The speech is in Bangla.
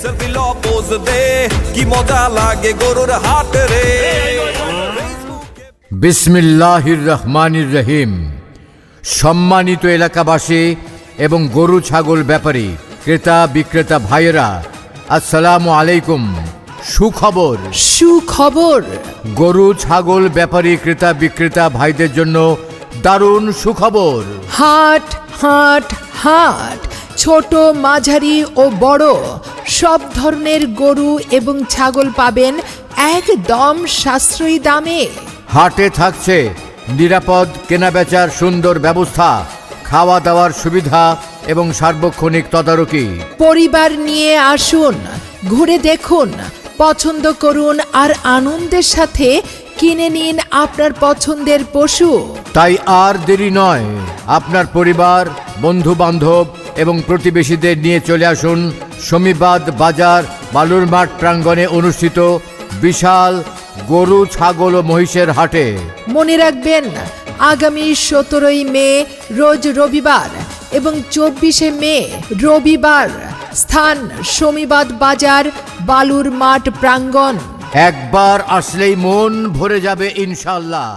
সেলফি ল পোজ দে কি মজা লাগে গরুর হাট রে। বিসমিল্লাহির রহমানির রহিম। সম্মানিত এলাকাবাসী এবং গরু ছাগল ব্যাপারী ক্রেতা বিক্রেতা ভাইয়েরা, আসসালামু আলাইকুম। সুখবর, সুখবর। গরু ছাগল ব্যাপারী ক্রেতা বিক্রেতা ভাইদের জন্য দারুণ সুখবর। হাট হাট হাট, ছোট মাঝারি ও বড় সব ধরনের গরু এবং ছাগল পাবেন একদম সাশ্রয়ী দামে। হাটে থাকছে নিরাপদ কেনাবেচার সুন্দর ব্যবস্থা, খাওয়া দাওয়ার সুবিধা এবং সার্বক্ষণিক তদারকি। পরিবার নিয়ে আসুন, ঘুরে দেখুন, পছন্দ করুন আর আনন্দের সাথে কিনে নিন আপনার পছন্দের পশু। তাই আর দেরি নয়, আপনার পরিবার, বন্ধু বান্ধব এবং প্রতিবেশীদের নিয়ে চলে আসুন শমীবাদ বাজার বালুরমাঠ প্রাঙ্গণে অনুষ্ঠিত বিশাল গরু ছাগল ও মহিষের হাটে। মনে রাখবেন, আগামী 17 মে রোজ রবিবার এবং 24 মে রবিবার, স্থান শমীবাদ বাজার বালুর মাঠ প্রাঙ্গণ। একবার আসলেই মন ভরে যাবে ইনশাল্লাহ।